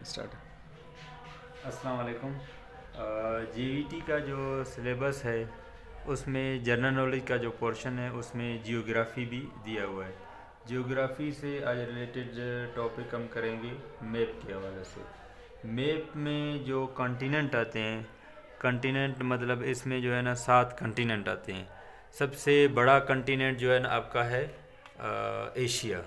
Start. السلام علیکم. جی V T کا جو سلیبس ہے اس میں جنرل نالج کا جو پورشن ہے اس میں جیوگرافی بھی دیا ہوا ہے. جیوگرافی سے آج ریلیٹڈ ٹاپک ہم کریں گے میپ کے حوالے سے. میپ میں جو کانٹیننٹ آتے ہیں، کانٹیننٹ مطلب اس میں جو ہے نا 7 کانٹیننٹ آتے ہیں. سب سے بڑا کانٹیننٹ جو ہے نا آپ کا ہے ایشیا.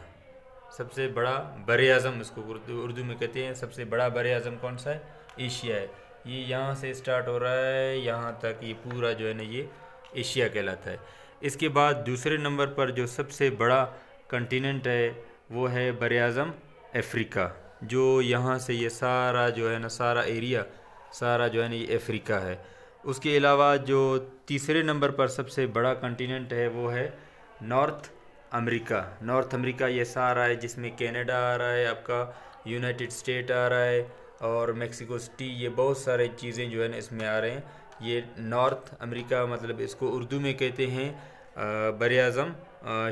سب سے بڑا بر اعظم اس کو اردو میں کہتے ہیں. سب سے بڑا بر اعظم کون سا ہے؟ ایشیا ہے. یہ یہاں سے اسٹارٹ ہو رہا ہے یہاں تک، یہ پورا جو ہے نا یہ ایشیا کہلاتا ہے. اس کے بعد دوسرے نمبر پر جو سب سے بڑا کنٹیننٹ ہے وہ ہے بر اعظم افریقہ، جو یہاں سے یہ سارا جو ہے نا سارا ایریا سارا جو ہے نا یہ افریقہ ہے. اس کے علاوہ جو تیسرے نمبر پر سب سے بڑا کنٹیننٹ ہے وہ ہے نارتھ امریکہ. نارتھ امریکہ یہ سارا ہے جس میں کینیڈا آ رہا ہے، آپ کا یونائٹڈ اسٹیٹ آ رہا ہے اور میکسیکو سٹی، یہ بہت سارے چیزیں جو ہے نا اس میں آ رہے ہیں. یہ نارتھ امریکہ مطلب اس کو اردو میں کہتے ہیں بر اعظم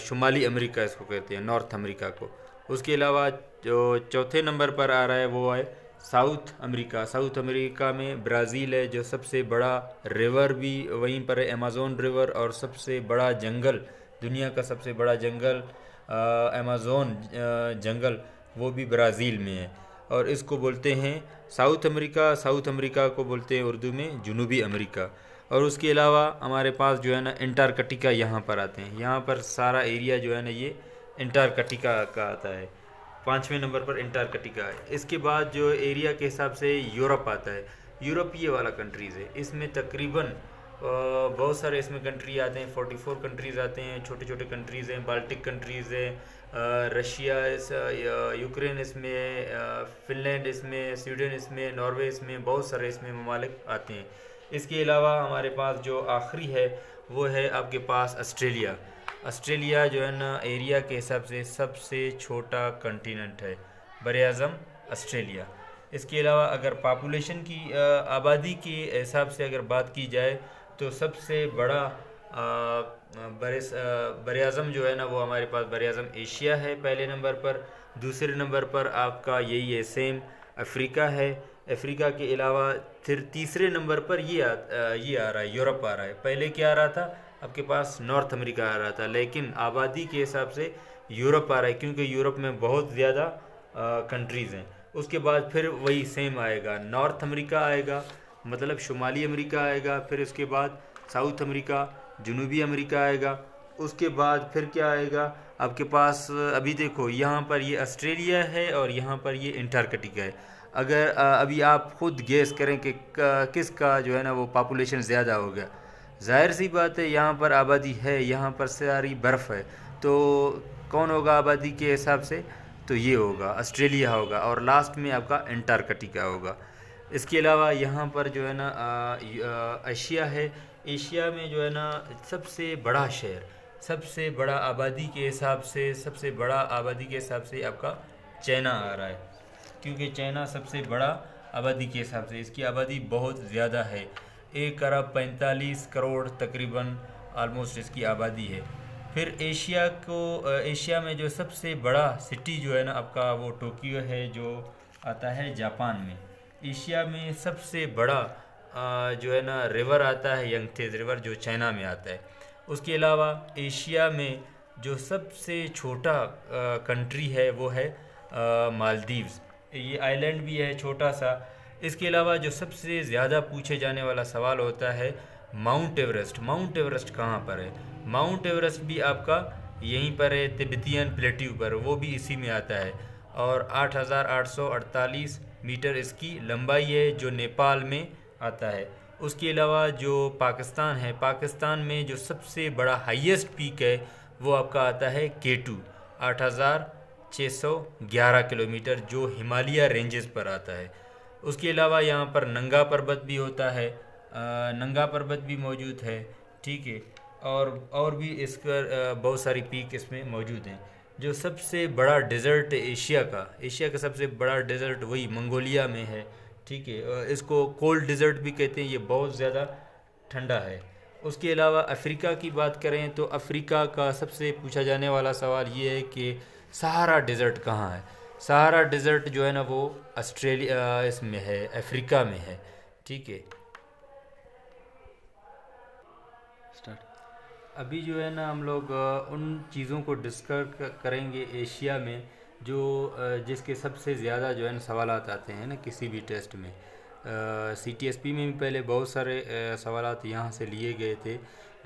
شمالی امریکہ اس کو کہتے ہیں، نارتھ امریکہ کو. اس کے علاوہ جو چوتھے نمبر پر آ رہا ہے وہ ہے ساؤتھ امریکہ. ساؤتھ امریکہ میں برازیل ہے، جو سب سے بڑا ریور بھی وہیں پر ہے، ایمیزون ریور. اور سب سے بڑا جنگل، دنیا کا سب سے بڑا جنگل ایمیزون جنگل، وہ بھی برازیل میں ہے. اور اس کو بولتے ہیں ساؤتھ امریکہ. ساؤتھ امریکہ کو بولتے ہیں اردو میں جنوبی امریکہ. اور اس کے علاوہ ہمارے پاس جو ہے نا انٹارکٹیکا یہاں پر آتے ہیں. یہاں پر سارا ایریا جو ہے نا یہ انٹارکٹیکا کا آتا ہے. 5ویں نمبر پر انٹارکٹیکا ہے. اس کے بعد جو ایریا کے حساب سے یورپ آتا ہے. یورپ یہ والا کنٹریز ہے. اس میں تقریباً بہت سارے اس میں کنٹری آتے ہیں. 44 کنٹریز آتے ہیں. چھوٹے چھوٹے کنٹریز ہیں، بالٹک کنٹریز ہیں، رشیا، یوکرین اس میں، فن لینڈ اس میں، سویڈن اس میں، ناروے اس میں، بہت سارے اس میں ممالک آتے ہیں. اس کے علاوہ ہمارے پاس جو آخری ہے وہ ہے آپ کے پاس آسٹریلیا. آسٹریلیا جو ہے نا ایریا کے حساب سے سب سے چھوٹا کنٹیننٹ ہے، بر اعظم آسٹریلیا. اس کے علاوہ اگر پاپولیشن کی آبادی کے حساب سے اگر بات کی جائے تو سب سے بڑا بر اعظم جو ہے نا وہ ہمارے پاس بر اعظم ایشیا ہے پہلے نمبر پر. دوسرے نمبر پر آپ کا یہی ہے سیم افریقہ ہے. افریقہ کے علاوہ پھر تیسرے نمبر پر یہ آ رہا ہے یورپ آ رہا ہے. پہلے کیا آ رہا تھا آپ کے پاس؟ نارتھ امریکہ آ رہا تھا، لیکن آبادی کے حساب سے یورپ آ رہا ہے کیونکہ یورپ میں بہت زیادہ کنٹریز ہیں. اس کے بعد پھر وہی سیم آئے گا، نارتھ امریکہ آئے گا مطلب شمالی امریکہ آئے گا. پھر اس کے بعد ساؤتھ امریکہ، جنوبی امریکہ آئے گا. اس کے بعد پھر کیا آئے گا آپ کے پاس؟ ابھی دیکھو یہاں پر یہ آسٹریلیا ہے اور یہاں پر یہ انٹارکٹیکا ہے. اگر ابھی آپ خود گیس کریں کہ کس کا جو ہے نا وہ پاپولیشن زیادہ ہو گیا. ظاہر سی بات ہے یہاں پر آبادی ہے، یہاں پر ساری برف ہے، تو کون ہوگا آبادی کے حساب سے؟ تو یہ ہوگا آسٹریلیا ہوگا. اور لاسٹ میں آپ کا انٹارکٹیکا ہوگا. اس کے علاوہ یہاں پر جو ہے نا ایشیا ہے. ایشیا میں جو ہے نا سب سے بڑا شہر، سب سے بڑا آبادی کے حساب سے، سب سے بڑا آبادی کے حساب سے آپ کا چائنا آ رہا ہے. کیونکہ چائنا سب سے بڑا آبادی کے حساب سے، اس کی آبادی بہت زیادہ ہے. 1 ارب 45 کروڑ تقریباً آلموسٹ اس کی آبادی ہے. پھر ایشیا میں جو سب سے بڑا سٹی جو ہے نا آپ کا وہ ٹوکیو ہے، جو آتا ہے جاپان میں. ایشیا میں سب سے بڑا جو ہے نا ریور آتا ہے ینگتیز ریور، جو چائنا میں آتا ہے. اس کے علاوہ ایشیا میں جو سب سے چھوٹا کنٹری ہے وہ ہے مالدیوز. یہ آئی لینڈ بھی ہے چھوٹا سا. اس کے علاوہ جو سب سے زیادہ پوچھے جانے والا سوال ہوتا ہے ماؤنٹ ایوریسٹ. ماؤنٹ ایوریسٹ کہاں پر ہے؟ ماؤنٹ ایوریسٹ بھی آپ کا یہیں پر ہے تبتین پلیٹیو پر، وہ بھی اسی میں آتا ہے. اور 8848 میٹر اس کی لمبائی ہے، جو نیپال میں آتا ہے. اس کے علاوہ جو پاکستان ہے، پاکستان میں جو سب سے بڑا ہائیسٹ پیک ہے وہ آپ کا آتا ہے K2، 8611 کلومیٹر، جو ہمالیہ رینجز پر آتا ہے. اس کے علاوہ یہاں پر ننگا پربت بھی ہوتا ہے، ننگا پربت بھی موجود ہے، ٹھیک ہے. اور بھی اس کا بہت ساری پیک اس میں موجود ہیں. جو سب سے بڑا ڈیزرٹ ایشیا کا سب سے بڑا ڈیزرٹ وہی منگولیا میں ہے، ٹھیک ہے. اس کو کولڈ ڈیزرٹ بھی کہتے ہیں، یہ بہت زیادہ ٹھنڈا ہے. اس کے علاوہ افریقہ کی بات کریں تو افریقہ کا سب سے پوچھا جانے والا سوال یہ ہے کہ سہارا ڈیزرٹ کہاں ہے؟ سہارا ڈیزرٹ جو ہے نا وہ آسٹریلیا اس میں ہے، افریقہ میں ہے، ٹھیک ہے۔ ابھی جو ہے نا ہم لوگ ان چیزوں کو ڈسکس کریں گے ایشیا میں جو جس کے سب سے زیادہ جو ہے نا سوالات آتے ہیں نا کسی بھی ٹیسٹ میں۔ سی ٹی ایس پی میں بھی پہلے بہت سارے سوالات یہاں سے لیے گئے تھے،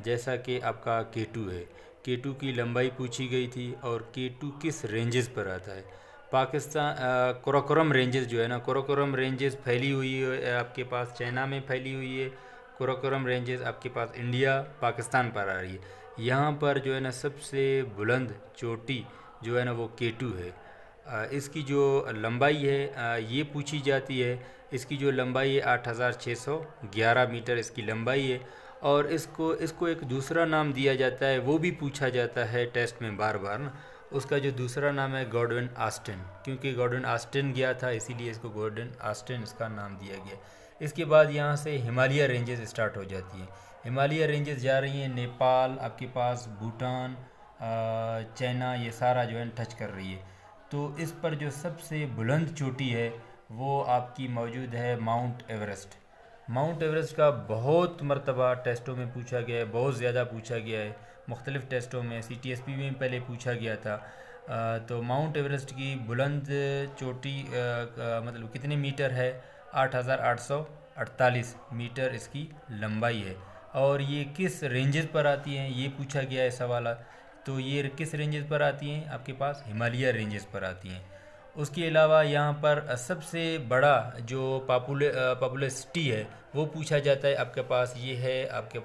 جیسا کہ آپ کا K2 ہے، K2 کی لمبائی پوچھی گئی تھی اور K2 کس رینجز پر آتا ہے۔ پاکستان کراکورم رینجز جو ہے نا، کراکورم رینجز پھیلی ہوئی ہے آپ کے پاس چائنا میں پھیلی ہوئی ہے، کراکورم رینجز آپ کے پاس انڈیا پاکستان پر آ رہی ہے۔ یہاں پر جو ہے نا سب سے بلند چوٹی جو ہے نا وہ K2 ہے۔ اس کی جو لمبائی ہے یہ پوچھی جاتی ہے، اس کی جو لمبائی ہے 8611 میٹر اس کی لمبائی ہے، اور اس کو ایک دوسرا نام دیا جاتا ہے، وہ بھی پوچھا جاتا ہے ٹیسٹ میں بار بار نا۔ اس کا جو دوسرا نام ہے گارڈون آسٹن، کیونکہ گارڈون آسٹن گیا تھا اسی لیے اس کو گارڈون آسٹن اس کا نام دیا گیا۔ اس کے بعد یہاں سے ہمالیہ رینجز اسٹارٹ ہو جاتی ہیں، ہمالیہ رینجز جا رہی ہیں نیپال، آپ کے پاس بھوٹان، چائنا، یہ سارا جو ہے ٹچ کر رہی ہے۔ تو اس پر جو سب سے بلند چوٹی ہے وہ آپ کی موجود ہے ماؤنٹ ایورسٹ۔ ماؤنٹ ایورسٹ کا بہت مرتبہ ٹیسٹوں میں پوچھا گیا ہے، بہت زیادہ پوچھا گیا ہے، مختلف ٹیسٹوں میں، سی ٹی ایس پی میں پہلے پوچھا گیا تھا۔ تو ماؤنٹ ایورسٹ کی بلند چوٹی مطلب کتنے میٹر ہے؟ 8848 میٹر اس کی لمبائی ہے، اور یہ کس رینجز پر آتی ہیں یہ پوچھا گیا ہے سوالات۔ تو یہ کس رینجز پر آتی ہیں؟ آپ کے پاس ہمالیہ رینجز پر آتی ہیں۔ اس کے علاوہ یہاں پر سب سے بڑا جو پاپولسٹی ہے وہ پوچھا جاتا ہے آپ کے پاس، یہ ہے آپ کے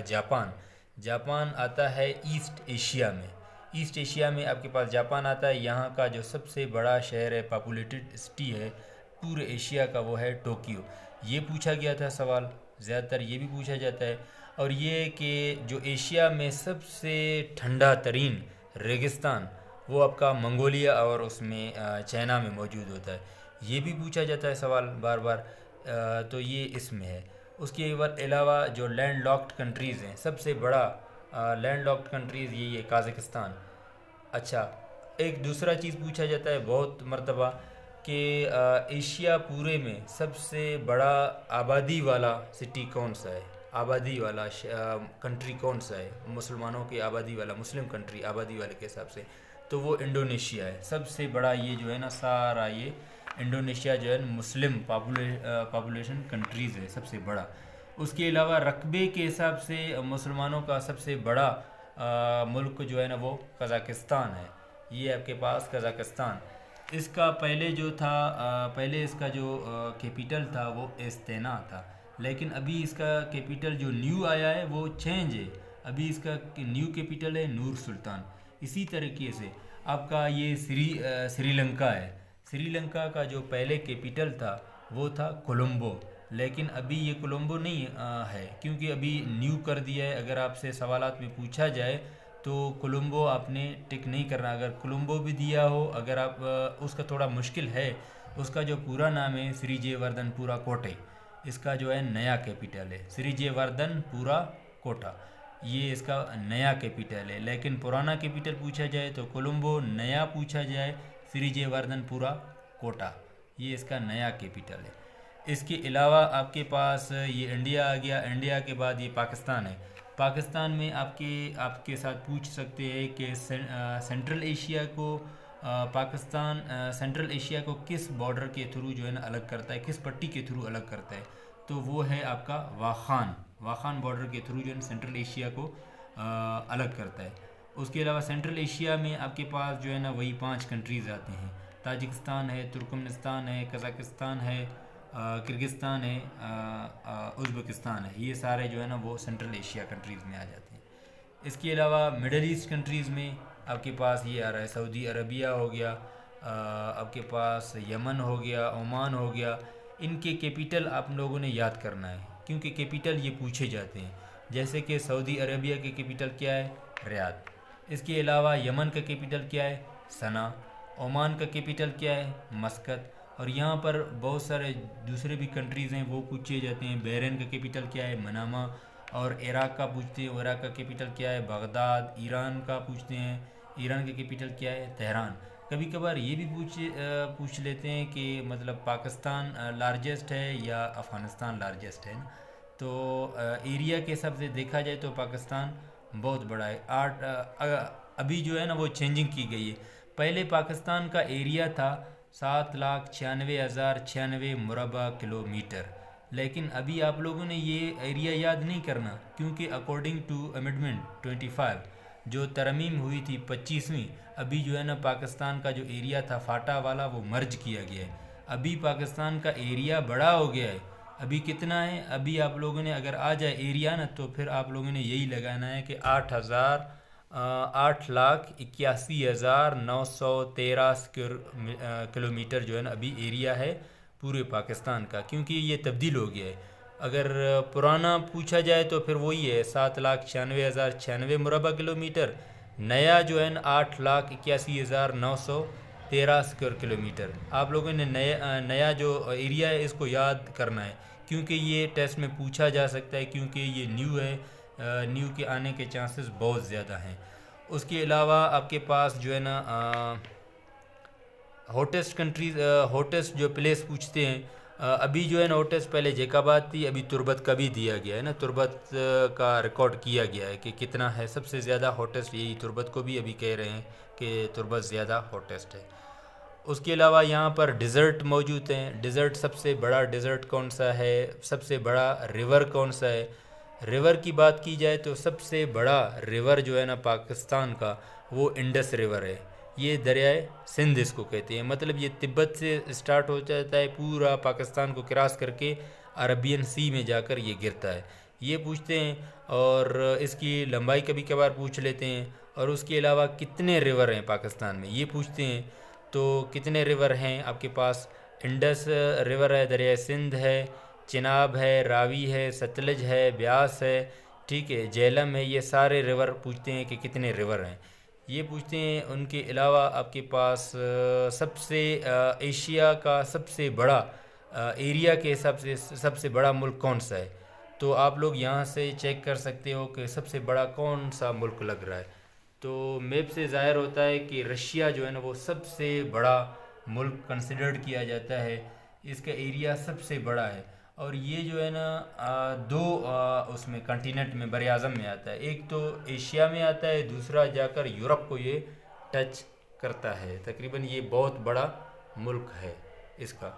جاپان۔ جاپان آتا ہے ایسٹ ایشیا میں، ایسٹ ایشیا میں آپ کے پاس جاپان آتا ہے۔ یہاں کا جو سب سے بڑا شہر ہے، پاپولیٹڈ سٹی ہے پورے ایشیا کا، وہ ہے ٹوکیو۔ یہ پوچھا گیا تھا سوال، زیادہ تر یہ بھی پوچھا جاتا ہے۔ اور یہ کہ جو ایشیا میں سب سے ٹھنڈا ترین ریگستان وہ آپ کا منگولیا اور اس میں چائنا میں موجود ہوتا ہے، یہ بھی پوچھا جاتا ہے سوال بار بار۔ تو یہ اس میں ہے۔ اس کے علاوہ جو لینڈ لاکڈ کنٹریز ہیں، سب سے بڑا لینڈ لاکڈ کنٹریز یہی ہے قازقستان۔ اچھا، ایک دوسرا چیز پوچھا جاتا ہے بہت مرتبہ کہ ایشیا پورے میں سب سے بڑا آبادی والا سٹی کون سا ہے، آبادی والا کنٹری کون سا ہے، مسلمانوں کی آبادی والا، مسلم کنٹری آبادی والے کے حساب سے، تو وہ انڈونیشیا ہے۔ سب سے بڑا یہ جو ہے نا سارا یہ انڈونیشیا جو ہے مسلم پاپولیشن کنٹریز ہے سب سے بڑا۔ اس کے علاوہ رقبے کے حساب سے مسلمانوں کا سب سے بڑا ملک جو ہے نا وہ قزاقستان ہے، یہ آپ کے پاس قزاقستان۔ اس کا پہلے جو تھا پہلے اس کا جو کیپیٹل تھا وہ استینا تھا، لیکن ابھی اس کا کیپیٹل جو نیو آیا ہے وہ چینج ہے، ابھی اس کا نیو کیپیٹل ہے نور سلطان۔ اسی طریقے سے آپ کا یہ سری لنکا ہے، سری لنکا کا جو پہلے کیپیٹل تھا وہ تھا کولمبو، لیکن ابھی یہ کولمبو نہیں ہے کیونکہ ابھی نیو کر دیا ہے۔ اگر آپ سے سوالات میں پوچھا جائے تو کولمبو آپ نے ٹک نہیں کرنا، اگر کولمبو بھی دیا ہو، اگر آپ اس کا تھوڑا مشکل ہے، اس کا جو پورا نام ہے سری جے وردھن پورا کوٹے، اس کا جو ہے نیا کیپیٹل ہے سری جے وردھن پورا کوٹا، یہ اس کا نیا کیپیٹل ہے۔ لیکن پرانا کیپیٹل پوچھا جائے تو کولمبو، نیا پوچھا جائے سری جے وردھن پورا کوٹا، یہ اس کا نیا کیپیٹل ہے۔ اس کے علاوہ آپ کے پاس یہ انڈیا آ گیا، انڈیا کے بعد یہ پاکستان ہے۔ پاکستان میں آپ کے ساتھ پوچھ سکتے ہیں کہ سینٹرل ایشیا کو پاکستان سینٹرل ایشیا کو کس بارڈر کے تھرو جو ہے نا الگ کرتا ہے، کس پٹی کے تھرو الگ کرتا ہے، تو وہ ہے آپ کا واخان بارڈر کے تھرو جو ہے نا سینٹرل ایشیا کو الگ کرتا ہے۔ اس کے علاوہ سینٹرل ایشیا میں آپ کے پاس جو ہے نا وہی 5 کنٹریز آتے ہیں، تاجکستان ہے، ترکمنستان ہے، قزاقستان ہے، کرگستان ہے، ازبکستان ہے، یہ سارے جو ہے نا وہ سینٹرل ایشیا کنٹریز میں آ جاتے ہیں۔ اس کے علاوہ مڈل ایسٹ کنٹریز میں آپ کے پاس یہ آ رہا ہے سعودی عربیہ ہو گیا، آپ کے پاس یمن ہو گیا، عمان ہو گیا۔ ان کے کیپیٹل آپ لوگوں نے یاد کرنا ہے کیونکہ کیپیٹل یہ پوچھے جاتے ہیں، جیسے کہ سعودی عربیہ کے کیپیٹل کیا ہے؟ ریاض۔ اس کے علاوہ یمن کا کیپیٹل کیا ہے؟ صنعا۔ عمان کا کیپیٹل کیا ہے؟ مسقط۔ اور یہاں پر بہت سارے دوسرے بھی کنٹریز ہیں وہ پوچھے جاتے ہیں، بحرین کا کیپیٹل کیا ہے؟ منامہ۔ اور عراق کا پوچھتے ہیں، عراق کا کیپیٹل کیا ہے؟ بغداد۔ ایران کا پوچھتے ہیں، ایران کا کیپیٹل کیا ہے؟ تہران۔ کبھی کبھار یہ بھی پوچھ لیتے ہیں کہ مطلب پاکستان لارجسٹ ہے یا افغانستان لارجسٹ ہے نا. تو ایریا کے حساب سے دیکھا جائے تو پاکستان بہت بڑا ہے. ابھی جو ہے نا وہ چینجنگ کی گئی ہے. پہلے پاکستان کا ایریا تھا 7,96,096 مربع کلومیٹر. لیکن ابھی آپ لوگوں نے یہ ایریا یاد نہیں کرنا، کیونکہ اکارڈنگ ٹو امنڈمنٹ 25 جو ترمیم ہوئی تھی 25ویں، ابھی جو ہے نا پاکستان کا جو ایریا تھا فاٹا والا وہ مرج کیا گیا ہے. ابھی پاکستان کا ایریا بڑا ہو گیا ہے. ابھی کتنا ہے؟ ابھی آپ لوگوں نے اگر آ جائے ایریا نا تو پھر آپ لوگوں نے یہی لگانا ہے کہ 8,81,913 کلومیٹر جو ہے نا ابھی ایریا ہے پورے پاکستان کا، کیونکہ یہ تبدیل ہو گیا ہے. اگر پرانا پوچھا جائے تو پھر وہی ہے 7,96,096 مربع کلومیٹر. نیا جو ہے نا 8,81,913 اسکوائر کلومیٹر. آپ لوگوں نے نیا جو ایریا ہے اس کو یاد کرنا ہے، کیونکہ یہ ٹیسٹ میں پوچھا جا سکتا ہے، کیونکہ یہ نیو ہے. نیو کے آنے کے چانسز بہت زیادہ ہیں. اس کے علاوہ آپ کے پاس جو ہے نا ہوٹسٹ کنٹریز، ہوٹسٹ جو پلیس پوچھتے ہیں. ابھی جو ہے نا ہوٹسٹ پہلے جیکاباد تھی، ابھی تربت کا بھی دیا گیا ہے نا. تربت کا ریکارڈ کیا گیا ہے کہ کتنا ہے سب سے زیادہ ہوٹسٹ. یہی تربت کو بھی ابھی کہہ رہے ہیں کہ تربت زیادہ ہوٹسٹ ہے. اس کے علاوہ یہاں پر ڈیزرٹ موجود ہیں. ڈیزرٹ سب سے بڑا ڈیزرٹ کون سا ہے؟ سب سے بڑا ریور کون سا ہے؟ ریور کی بات کی جائے تو سب سے بڑا ریور جو ہے نا پاکستان کا وہ انڈس ریور ہے. یہ دریائے سندھ اس کو کہتے ہیں. مطلب یہ تبت سے سٹارٹ ہو جاتا ہے، پورا پاکستان کو کراس کر کے عربین سی میں جا کر یہ گرتا ہے. یہ پوچھتے ہیں. اور اس کی لمبائی کبھی کبھار پوچھ لیتے ہیں. اور اس کے علاوہ کتنے ریور ہیں پاکستان میں یہ پوچھتے ہیں. تو کتنے ریور ہیں آپ کے پاس؟ انڈس ریور ہے، دریائے سندھ ہے، چناب ہے، راوی ہے، ستلج ہے، بیاس ہے، ٹھیک ہے، جہلم ہے. یہ سارے ریور پوچھتے ہیں کہ کتنے ریور ہیں یہ پوچھتے ہیں. ان کے علاوہ آپ کے پاس سب سے ایشیا کا سب سے بڑا ایریا کے حساب سے سب سے بڑا ملک کون سا ہے؟ تو آپ لوگ یہاں سے چیک کر سکتے ہو کہ سب سے بڑا کون سا ملک لگ رہا ہے. تو میپ سے ظاہر ہوتا ہے کہ رشیا جو ہے نا وہ سب سے بڑا ملک کنسیڈرڈ کیا جاتا ہے. اس کا ایریا سب سے بڑا ہے. اور یہ جو ہے نا دو اس میں کنٹیننٹ میں بر اعظم میں آتا ہے. ایک تو ایشیا میں آتا ہے، دوسرا جا کر یورپ کو یہ ٹچ کرتا ہے. تقریباً یہ بہت بڑا ملک ہے اس کا.